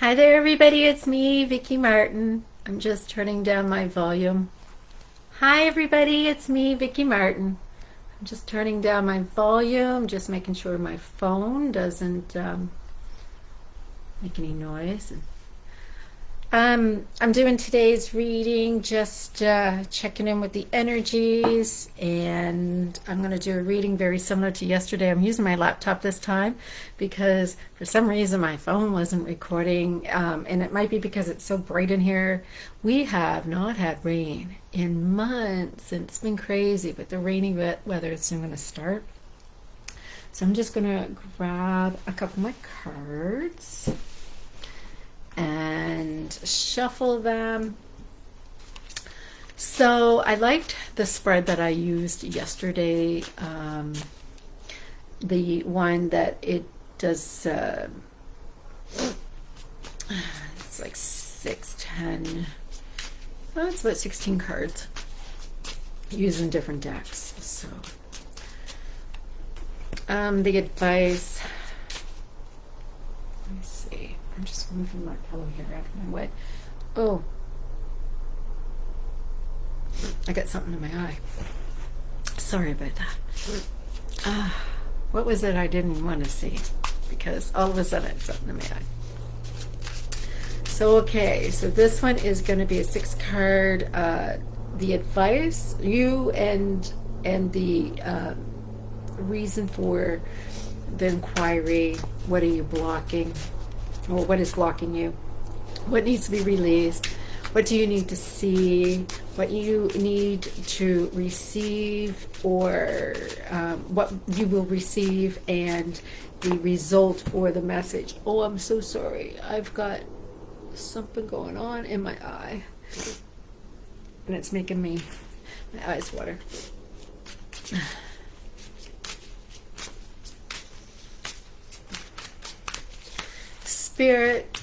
Hi there, everybody. It's me, Vicky Martin. I'm just turning down my volume. Hi, everybody. It's me, Vicky Martin. I'm just turning down my volume, just making sure my phone doesn't make any noise. I'm doing today's reading, just checking in with the energies, and I'm going to do a reading very similar to yesterday. I'm using my laptop this time because for some reason my phone wasn't recording, and it might be because it's so bright in here. We have not had rain in months, and it's been crazy, but the rainy weather is soon going to start. So I'm just going to grab a couple of my cards and shuffle them. So I liked the spread that I used yesterday, the one that it does, it's like 6, 10, well, it's about 16 cards using different decks. So the advice, let me see. I'm just moving my pillow here after my wet. Oh, I got something in my eye. Sorry about that. What was it I didn't want to see? Because all of a sudden I had something in my eye. So, okay, so this one is going to be a 6-card. The advice, you and the reason for the inquiry. What are you blocking? Or what is blocking you? What needs to be released? What do you need to see? What you need to receive, or what you will receive, and the result or the message. Oh, I'm so sorry. I've got something going on in my eye, and it's making my eyes water. Spirit,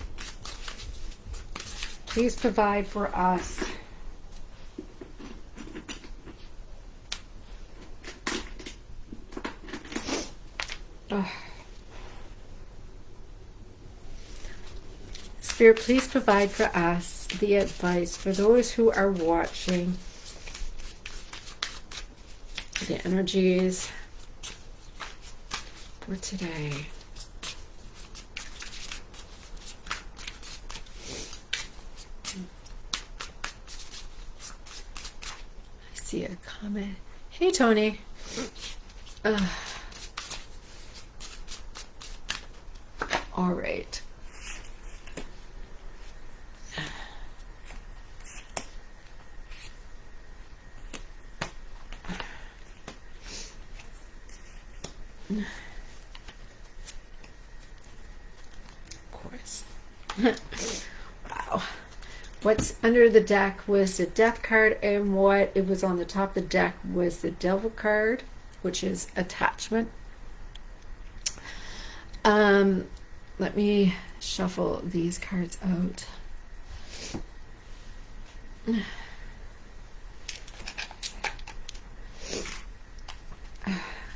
please provide for us. Spirit, please provide for us the advice for those who are watching, the energies for today. See a comment. Hey, Tony. All right. Of course. Wow. What's under the deck was the Death card, and what it was on the top of the deck was the Devil card, which is attachment. Let me shuffle these cards out.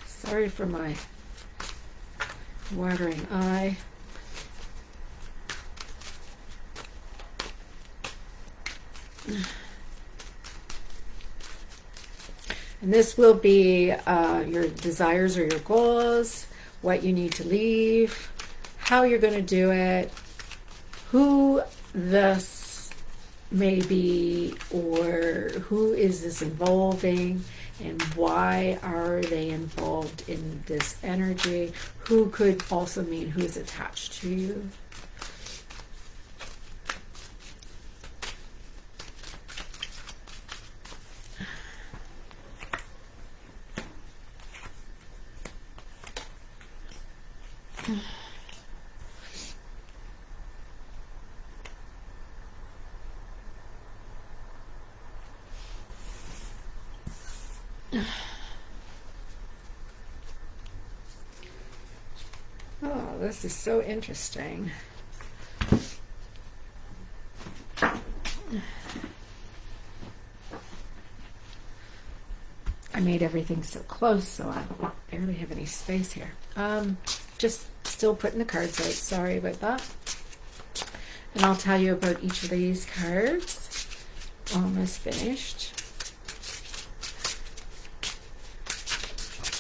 Sorry for my watering eye. And this will be your desires or your goals, what you need to leave, how you're going to do it, who this may be, or who is this involving, and why are they involved in this energy, who could also mean who's attached to you. Oh, this is so interesting. I made everything so close, so I barely have any space here. Just still putting the cards out. Sorry about that. And I'll tell you about each of these cards. Almost finished.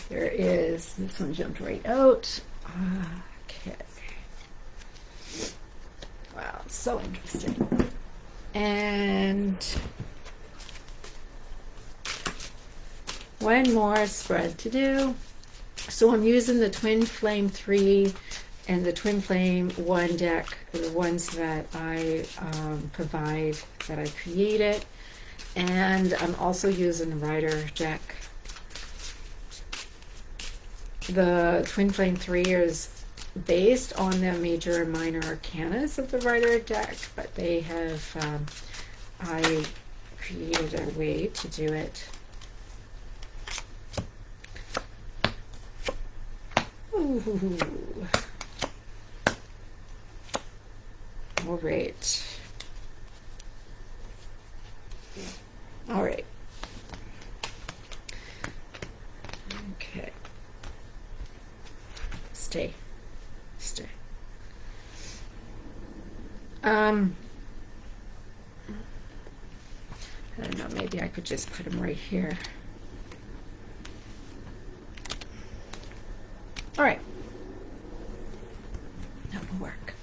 There is, this one jumped right out. Okay. Wow, it's so interesting. And one more spread to do. So I'm using the Twin Flame 3 and the Twin Flame 1 deck, the ones that I provide, that I created. And I'm also using the Rider deck. The Twin Flame 3 is based on the major and minor arcanas of the Rider deck, but they have, I created a way to do it. Ooh. All right. All right. Okay. Stay. I don't know, maybe I could just put them right here. All right. That will work.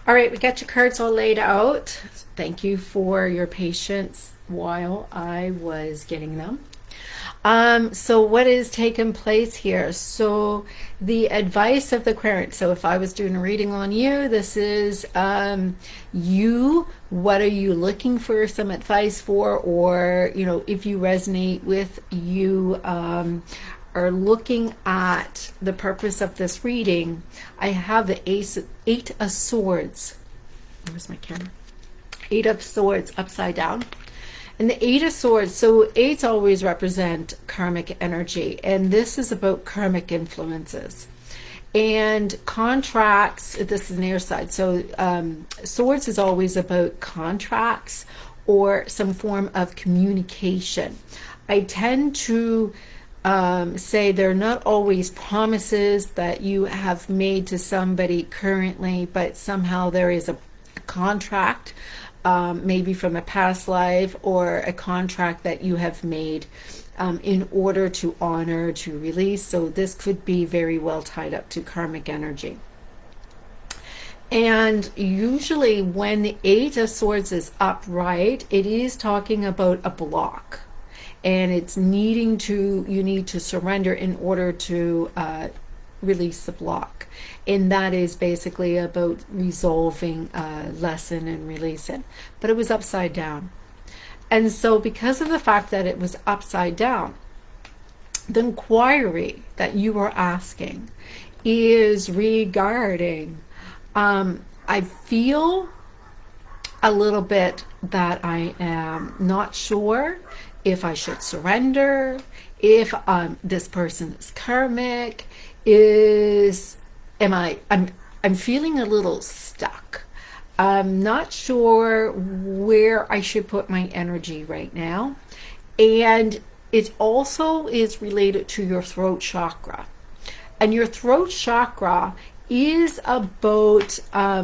All right, we got your cards all laid out. Thank you for your patience while I was getting them. So what is taking place here? So the advice of the Aquarian. So if I was doing a reading on you, this is you. What are you looking for some advice for? Or, you know, if you resonate with, you are looking at the purpose of this reading. I have the Eight of Swords. Where's my camera? Eight of Swords upside down. And the Eight of Swords, so eights always represent karmic energy, and this is about karmic influences. And contracts, this is an air side, so swords is always about contracts or some form of communication. I tend to say they're not always promises that you have made to somebody currently, but somehow there is a contract, maybe from a past life, or a contract that you have made in order to honor, to release. So this could be very well tied up to karmic energy. And usually when the Eight of Swords is upright, it is talking about a block. And it's needing to, you need to surrender in order to release the block. And that is basically about resolving a lesson and releasing. But it was upside down. And so because of the fact that it was upside down, the inquiry that you are asking is regarding, I feel a little bit that I am not sure if I should surrender, if this person is karmic, I'm feeling a little stuck. I'm not sure where I should put my energy right now. And it also is related to your throat chakra. And your throat chakra is about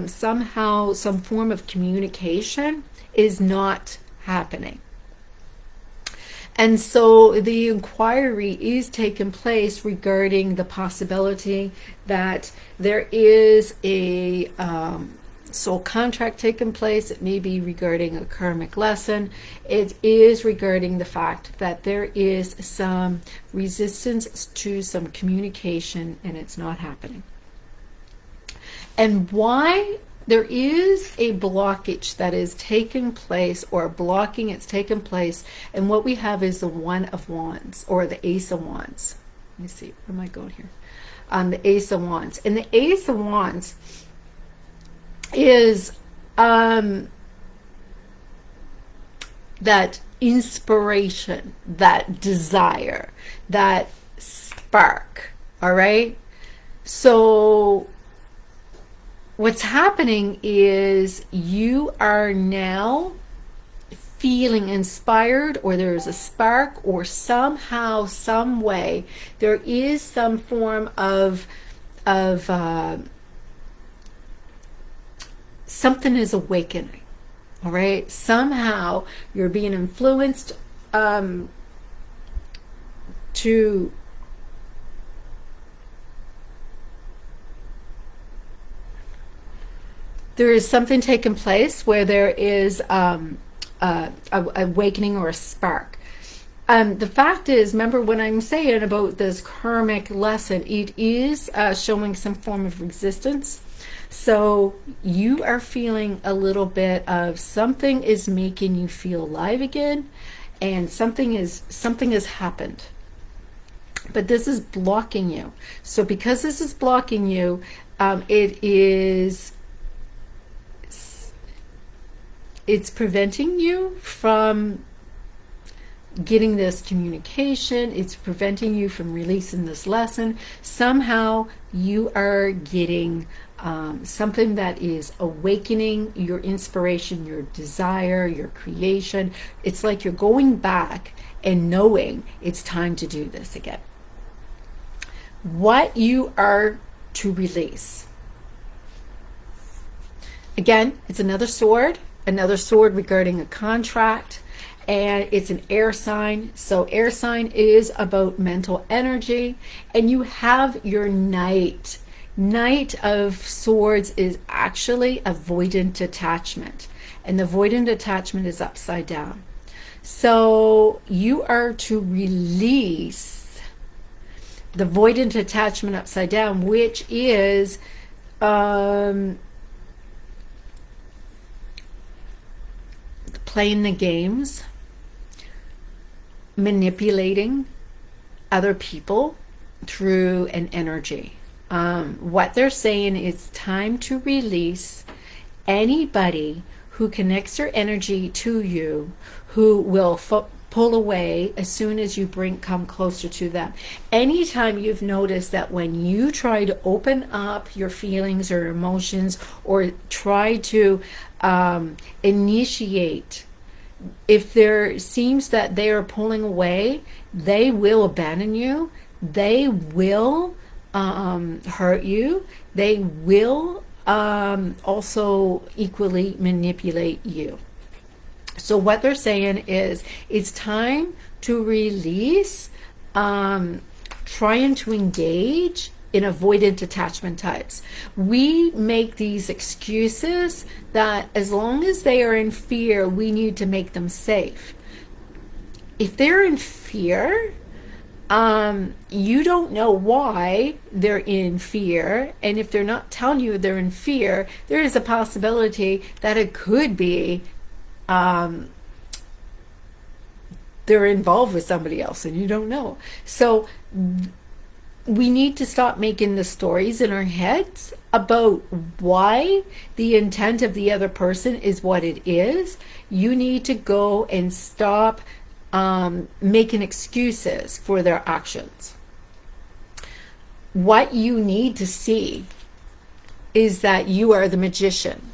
somehow some form of communication is not happening. And so the inquiry is taking place regarding the possibility that there is a soul contract taking place. It may be regarding a karmic lesson. It is regarding the fact that there is some resistance to some communication and it's not happening. And why there is a blockage that is taking place, or blocking it's taken place, and what we have is the One of Wands, or the Ace of Wands. Let me see, where am I going here? The Ace of Wands. And the Ace of Wands is that inspiration, that desire, that spark, all right? So what's happening is you are now feeling inspired, or there's a spark, or somehow, some way, there is some form of something is awakening. All right, somehow you're being influenced to there is something taking place where there is a awakening or a spark. The fact is, remember when I'm saying about this karmic lesson, it is showing some form of resistance. So you are feeling a little bit of something is making you feel alive again, and something has happened. But this is blocking you. So because this is blocking you, it's preventing you from getting this communication. It's preventing you from releasing this lesson. Somehow you are getting something that is awakening your inspiration, your desire, your creation. It's like you're going back and knowing it's time to do this again. What you are to release. Again, it's another sword regarding a contract, and it's an air sign. So air sign is about mental energy, and you have your Knight. Knight of Swords is actually avoidant attachment, and the avoidant attachment is upside down. So you are to release the avoidant attachment upside down, which is playing the games, manipulating other people through an energy. What they're saying is time to release anybody who connects their energy to you, who will pull away as soon as you come closer to them. Anytime you've noticed that when you try to open up your feelings or emotions, or try to initiate, if there seems that they are pulling away, they will abandon you. They will hurt you. They will also equally manipulate you. So what they're saying is it's time to release trying to engage in avoidant attachment types. We make these excuses that as long as they are in fear, we need to make them safe. If they're in fear, you don't know why they're in fear, and if they're not telling you they're in fear, there is a possibility that it could be they're involved with somebody else and you don't know. So we need to stop making the stories in our heads about why the intent of the other person is what it is. You need to go and stop making excuses for their actions. What you need to see is that you are the magician.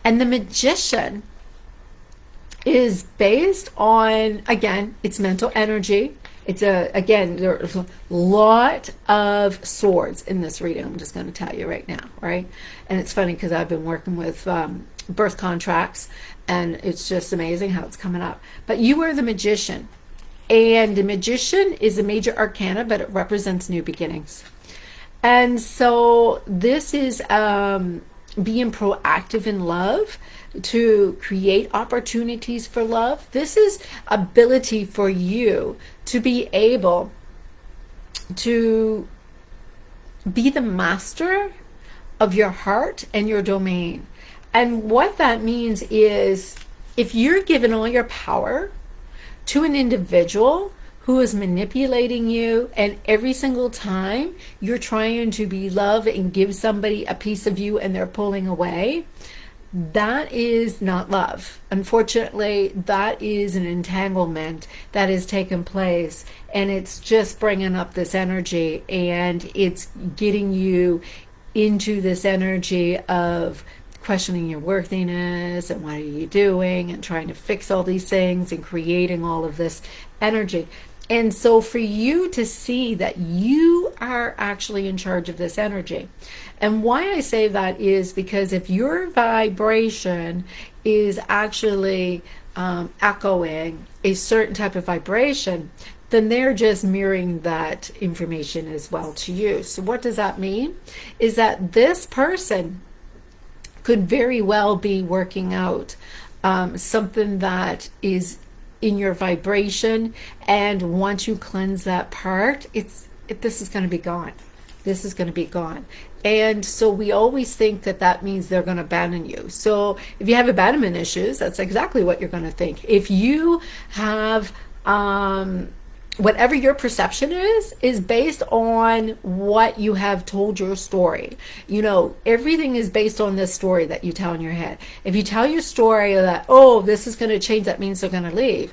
And the magician is based on, again, it's mental energy. It's again, there's a lot of swords in this reading. I'm just going to tell you right now, right? And it's funny because I've been working with birth contracts, and it's just amazing how it's coming up. But you are the magician, and the magician is a major arcana, but it represents new beginnings. And so this is being proactive in love, to create opportunities for love. This is ability for you to be able to be the master of your heart and your domain. And what that means is, if you're giving all your power to an individual who is manipulating you, and every single time you're trying to be love and give somebody a piece of you and they're pulling away, that is not love. Unfortunately, that is an entanglement that has taken place, and it's just bringing up this energy, and it's getting you into this energy of questioning your worthiness and what are you doing, and trying to fix all these things and creating all of this energy. And so for you to see that you are actually in charge of this energy. And why I say that is because if your vibration is actually echoing a certain type of vibration, then they're just mirroring that information as well to you. So what does that mean? Is that this person could very well be working out something that is in your vibration, and once you cleanse that part, this is going to be gone. This is going to be gone. And so we always think that that means they're going to abandon you. So if you have abandonment issues, that's exactly what you're going to think. If you have whatever your perception is based on what you have told your story. You know, everything is based on this story that you tell in your head. If you tell your story that, oh, this is going to change, that means they're going to leave.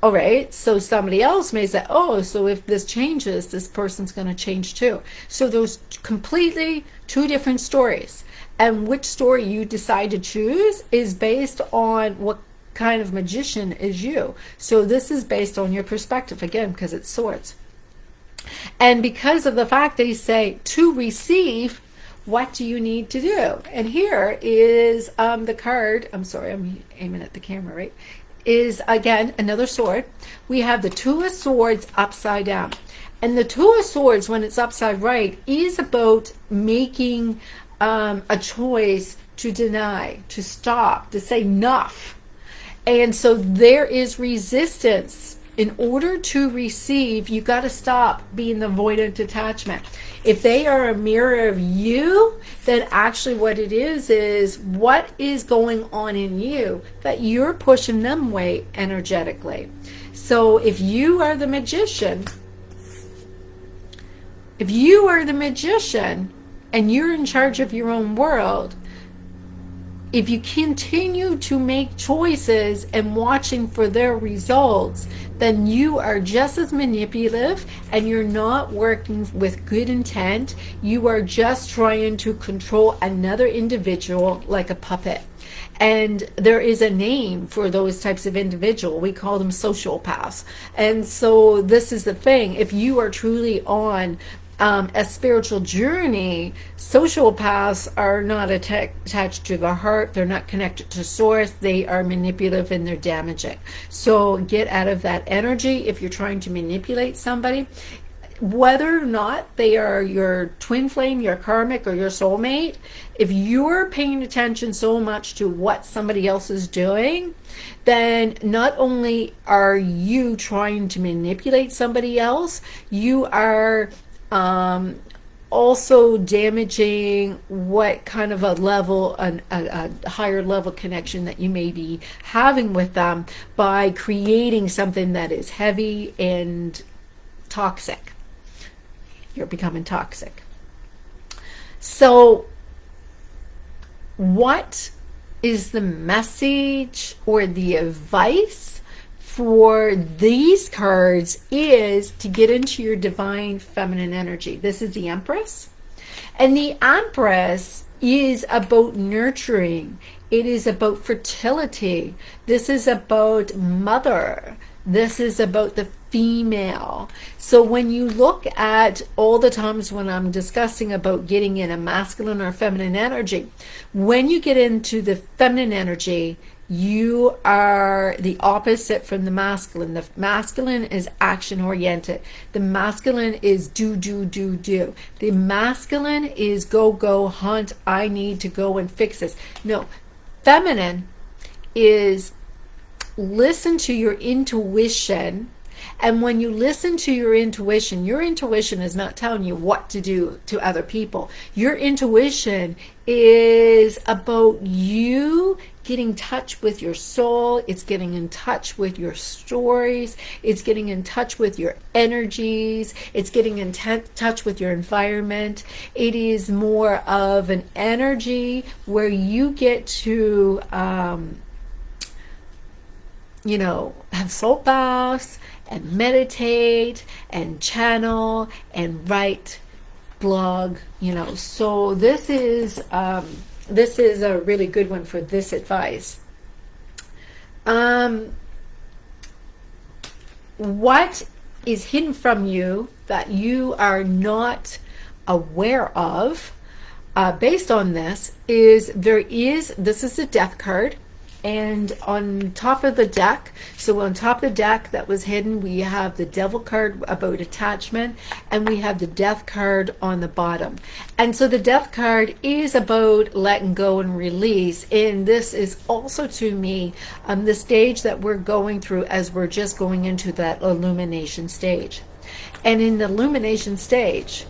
All right, so somebody else may say, oh, so if this changes, this person's going to change too. So those completely two different stories. And which story you decide to choose is based on what kind of magician is you. So this is based on your perspective, again, because it's swords. And because of the fact they say to receive, what do you need to do? And here is the card. I'm sorry, I'm aiming at the camera, right? Is again another sword. We have the Two of Swords upside down. And the Two of Swords, when it's upside right, is about making a choice to deny, to stop, to say enough. And so there is resistance. In order to receive, you got to stop being the avoidant attachment. If they are a mirror of you, then actually what it is what is going on in you that you're pushing them away energetically. So if you are the magician, and you're in charge of your own world, if you continue to make choices and watching for their results, then you are just as manipulative and you're not working with good intent. You are just trying to control another individual like a puppet. And there is a name for those types of individual. We call them sociopaths. And so this is the thing. If you are truly on a spiritual journey, sociopaths are not attached to the heart. They're not connected to source. They are manipulative and they're damaging. So get out of that energy if you're trying to manipulate somebody. Whether or not they are your twin flame, your karmic, or your soulmate, if you're paying attention so much to what somebody else is doing, then not only are you trying to manipulate somebody else, you are also damaging what kind of a level, a higher level connection that you may be having with them by creating something that is heavy and toxic. You're becoming toxic. So what is the message or the advice for these cards is to get into your divine feminine energy. This is the Empress. And the Empress is about nurturing. It is about fertility. This is about mother. This is about the female. So when you look at all the times when I'm discussing about getting in a masculine or feminine energy, when you get into the feminine energy, you are the opposite from the masculine. The masculine is action oriented. The masculine is do. The masculine is go, hunt. I need to go and fix this. No, feminine is listen to your intuition. And when you listen to your intuition is not telling you what to do to other people. Your intuition is about you getting in touch with your soul. It's getting in touch with your stories. It's getting in touch with your energies. It's getting in touch with your environment. It is more of an energy where you get to have salt baths and meditate and channel and write, blog, So this is a really good one for this advice. what is hidden from you that you are not aware of, based on this, is this is the death card. And on top of the deck, so on top of the deck that was hidden, we have the devil card about attachment, and we have the death card on the bottom. And so the death card is about letting go and release. And this is also, to me, the stage that we're going through as we're just going into that illumination stage. And in the illumination stage,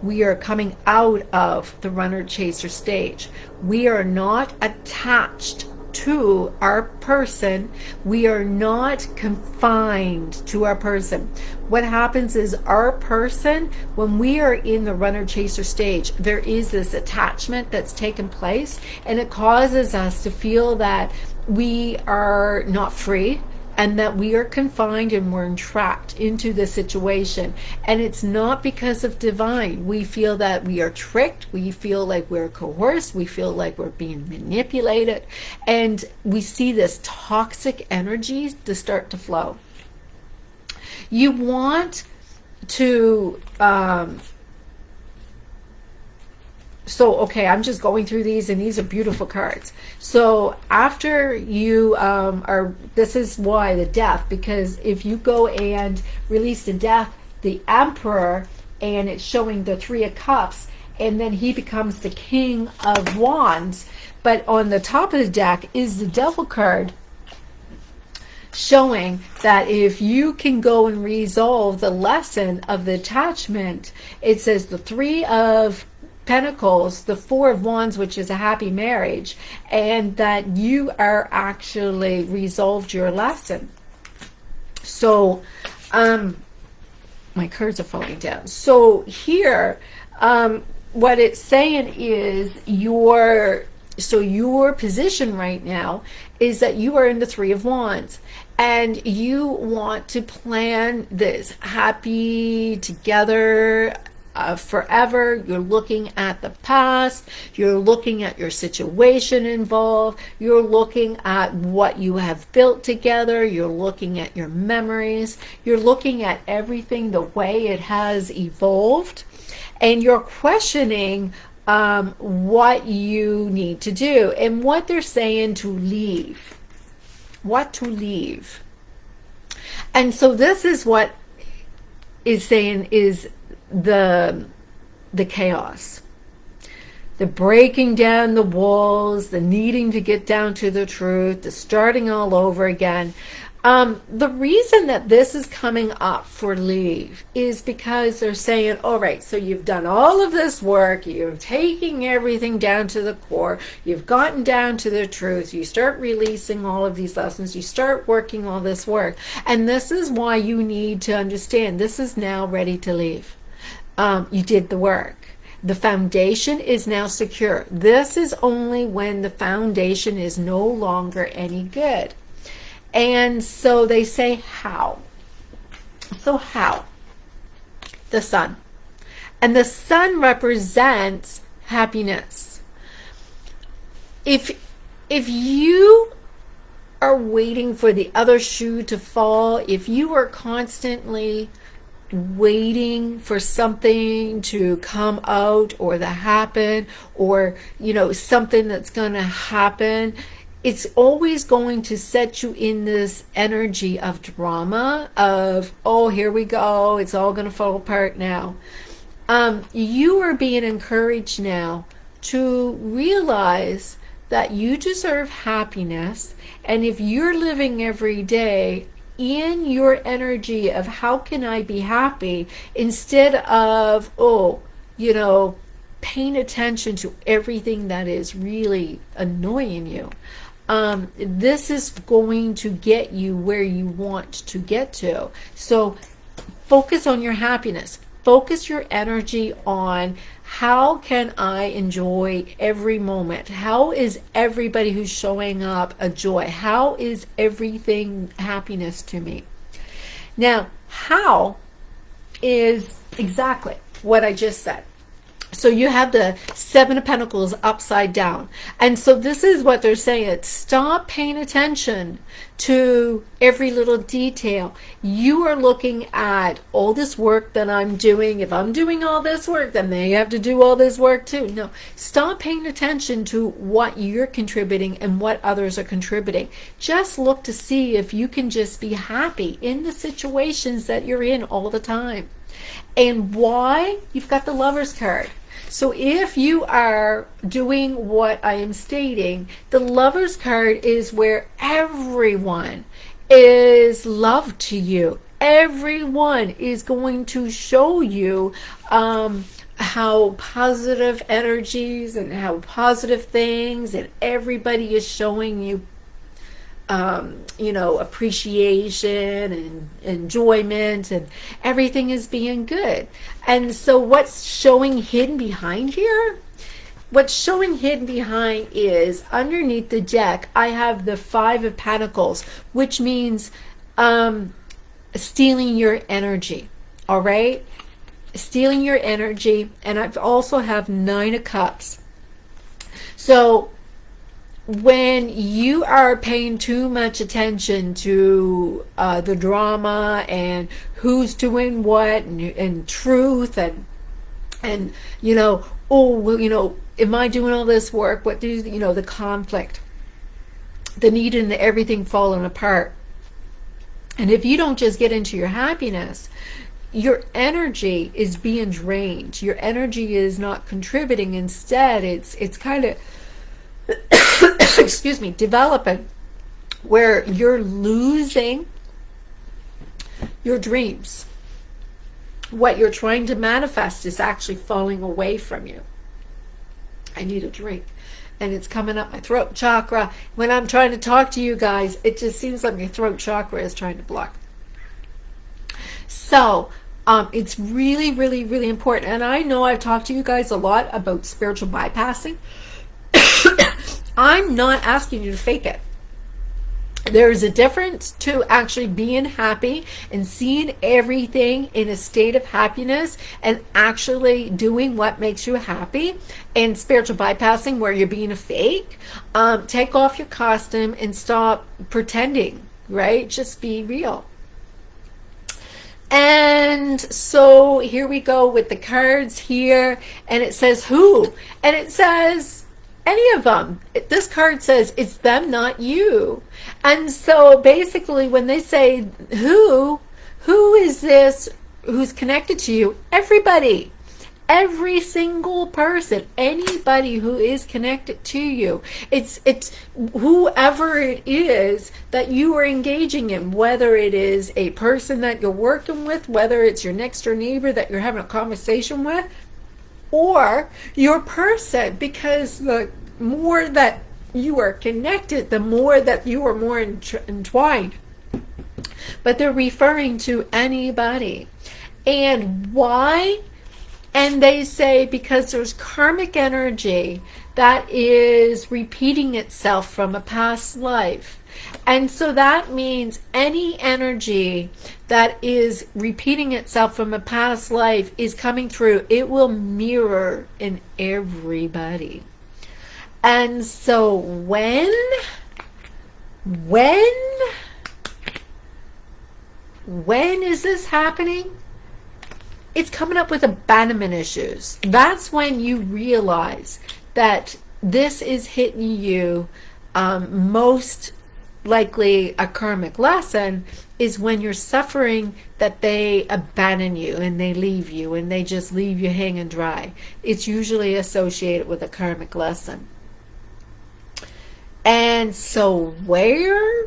we are coming out of the runner chaser stage. We are not attached to our person. We are not confined to our person. What happens is our person, when we are in the runner chaser stage, there is this attachment that's taken place, and it causes us to feel that we are not free, and that we are confined and we're entrapped into the situation. And it's not because of divine. We feel that we are tricked. We feel like we're coerced. We feel like we're being manipulated. And we see this toxic energy to start to flow. You want to... So, okay, I'm just going through these, and these are beautiful cards. So after you this is why the death, because if you go and release the death, the emperor, and it's showing the 3 of cups, and then he becomes the king of wands. But on the top of the deck is the devil card, showing that if you can go and resolve the lesson of the attachment, it says the 3 of Pentacles, the 4 of Wands, which is a happy marriage, and that you are actually resolved your lesson. So, my cards are falling down. So here, what it's saying is your position right now is that you are in the 3 of Wands, and you want to plan this happy together forever. You're looking at the past, you're looking at your situation involved, you're looking at what you have built together, you're looking at your memories, you're looking at everything the way it has evolved, and you're questioning what you need to do and what they're saying to leave, what to leave. And so this is what is saying is the chaos, the breaking down the walls, the needing to get down to the truth, the starting all over again. The reason that this is coming up for leave is because they're saying, all right, so you've done all of this work, you're taking everything down to the core, you've gotten down to the truth, you start releasing all of these lessons, you start working all this work, and this is why you need to understand this is now ready to leave. You did the work. The foundation is now secure. This is only when the foundation is no longer any good. And so they say, how? So how? The sun. And the sun represents happiness. If you are waiting for the other shoe to fall, if you are constantly waiting for something to come out or to happen, or something that's going to happen, it's always going to set you in this energy of drama, of, oh, here we go, it's all going to fall apart now. You are being encouraged now to realize that you deserve happiness, and if you're living every day in your energy of how can I be happy, instead of paying attention to everything that is really annoying you, this is going to get you where you want to get to. So focus on your happiness. Focus your energy on how can I enjoy every moment? How is everybody who's showing up a joy? How is everything happiness to me? Now, how is exactly what I just said. So you have the Seven of Pentacles upside down. And so this is what they're saying. Stop paying attention to every little detail. You are looking at all this work that I'm doing. If I'm doing all this work, then they have to do all this work too. No, stop paying attention to what you're contributing and what others are contributing. Just look to see if you can just be happy in the situations that you're in all the time. And why? You've got the Lover's card. So if you are doing what I am stating, the Lover's card is where everyone is love to you. Everyone is going to show you how positive energies and how positive things, and everybody is showing you appreciation and enjoyment, and everything is being good. And so what's showing hidden behind here? What's showing hidden behind is underneath the deck, I have the Five of Pentacles, which means stealing your energy. All right? Stealing your energy. And I also have Nine of Cups. So when you are paying too much attention to the drama and who's doing what, and truth, and am I doing all this work? What do the conflict, the need, and the everything falling apart. And if you don't just get into your happiness, your energy is being drained. Your energy is not contributing. Instead, it's kind of excuse me, developing where you're losing your dreams. What you're trying to manifest is actually falling away from you. I need a drink, and it's coming up my throat chakra. When I'm trying to talk to you guys, it just seems like my throat chakra is trying to block. So it's really, really, really important. And I know I've talked to you guys a lot about spiritual bypassing. I'm not asking you to fake it. There's a difference to actually being happy and seeing everything in a state of happiness and actually doing what makes you happy, and spiritual bypassing where you're being a fake. Take off your costume and stop pretending, right? Just be real. And so here we go with the cards here, and it says who, and it says any of them. This card says it's them, not you. And so basically when they say who is this, who's connected to you? Everybody. Every single person, anybody who is connected to you. It's whoever it is that you are engaging in, whether it is a person that you're working with, whether it's your next door neighbor that you're having a conversation with, or your person, because the more that you are connected, the more that you are more entwined. But they're referring to anybody. And why? And they say because there's karmic energy that is repeating itself from a past life. And so that means any energy that is repeating itself from a past life is coming through. It will mirror in everybody. And so when is this happening? It's coming up with abandonment issues. That's when you realize that this is hitting you. Most likely a karmic lesson is when you're suffering that they abandon you and they leave you and they just leave you hanging dry. It's usually associated with a karmic lesson. And so where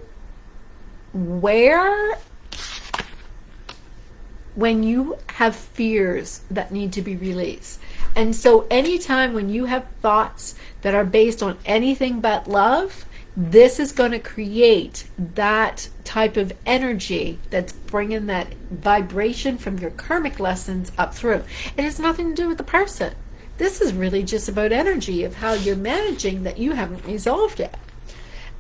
when you have fears that need to be released. And so anytime when you have thoughts that are based on anything but love, this is going to create that type of energy that's bringing that vibration from your karmic lessons up through. It has nothing to do with the person. This is really just about energy of how you're managing that you haven't resolved yet.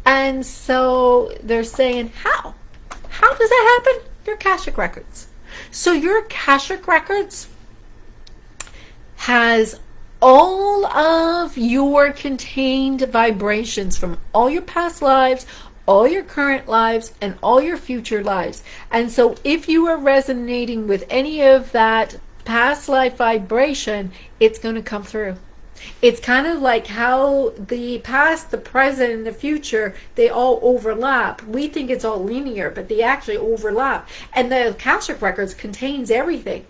And so they're saying, how? How does that happen? Your Akashic records. So your Akashic records has all of your contained vibrations from all your past lives, all your current lives, and all your future lives. And so if you are resonating with any of that past life vibration, it's going to come through. It's kind of like how the past, the present, and the future, they all overlap. We think it's all linear, but they actually overlap. And the Akashic Records contains everything.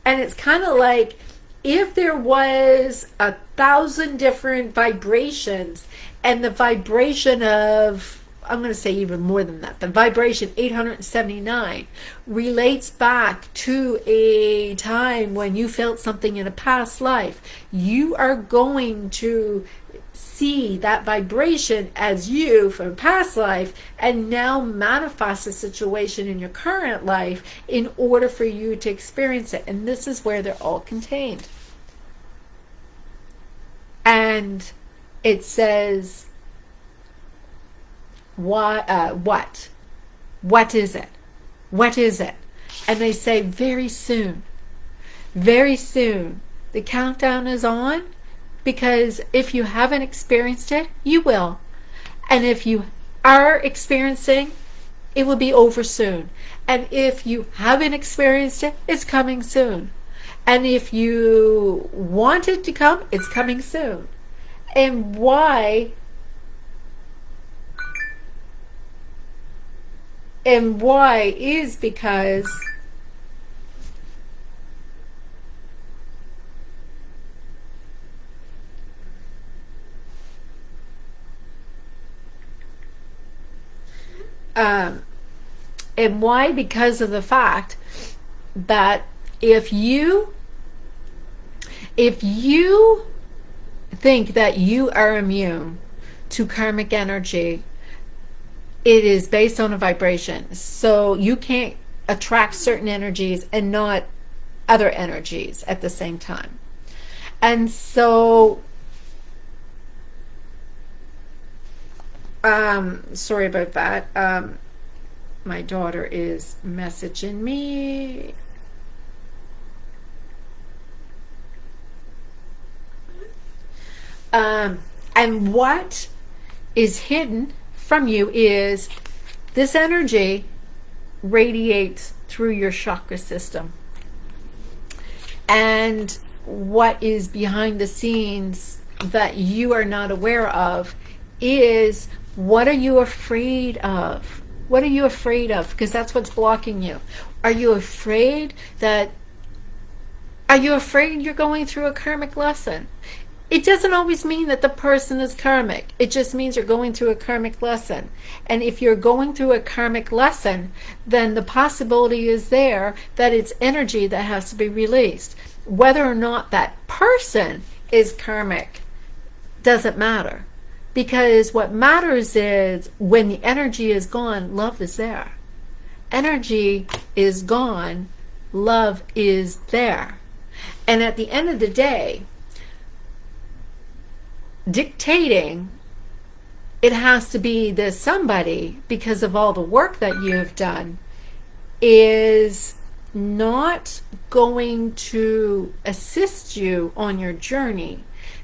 And it's kind of like if there was 1,000 different vibrations, and the vibration of, I'm going to say even more than that, the vibration 879 relates back to a time when you felt something in a past life, you are going to see that vibration as you from a past life and now manifest a situation in your current life in order for you to experience it. And this is where they're all contained. And it says, what is it? What is it? And they say very soon. Very soon. The countdown is on, because if you haven't experienced it, you will. And if you are experiencing, it will be over soon. And if you haven't experienced it, it's coming soon. And if you want it to come, it's coming soon. And why? And why is because and why? Because of the fact that if you think that you are immune to karmic energy, it is based on a vibration. So you can't attract certain energies and not other energies at the same time. And so sorry about that. My daughter is messaging me. And what is hidden from you is this energy radiates through your chakra system. And what is behind the scenes that you are not aware of is, what are you afraid of? What are you afraid of? Because that's what's blocking you. Are you afraid you're going through a karmic lesson? It doesn't always mean that the person is karmic. It just means you're going through a karmic lesson. And if you're going through a karmic lesson, then the possibility is there that it's energy that has to be released. Whether or not that person is karmic doesn't matter. Because what matters is when the energy is gone, love is there. Energy is gone, love is there. And at the end of the day, dictating it has to be this somebody, because of all the work that you have done, is not going to assist you on your journey,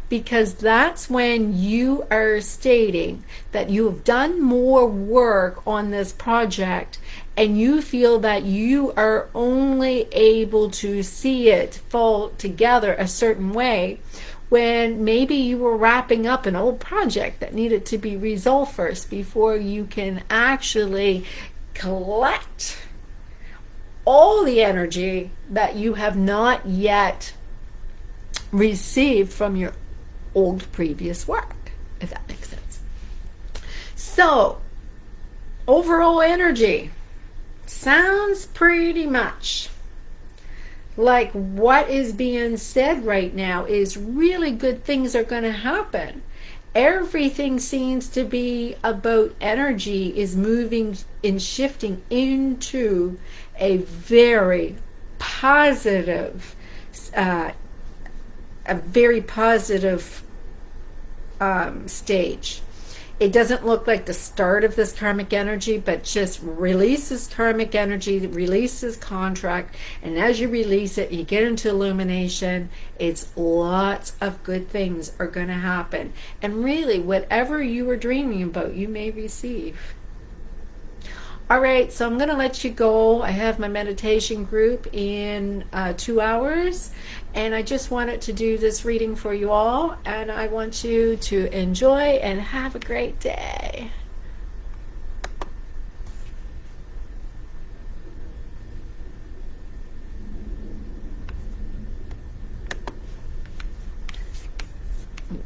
because that's when you are stating that you have done more work on this project and you feel that you are only able to see it fall together a certain way, when maybe you were wrapping up an old project that needed to be resolved first before you can actually collect all the energy that you have not yet received from your old previous work, if that makes sense. So, overall energy sounds pretty much like what is being said right now is really good things are going to happen. Everything seems to be about energy is moving and shifting into a very positive stage. It doesn't look like the start of this karmic energy, but just releases karmic energy, releases contract, and as you release it, you get into illumination. It's lots of good things are going to happen. And really, whatever you were dreaming about, you may receive. All right, so I'm going to let you go. I have my meditation group in 2 hours, and I just wanted to do this reading for you all, and I want you to enjoy and have a great day.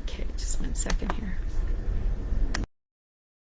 Okay, just 1 second here.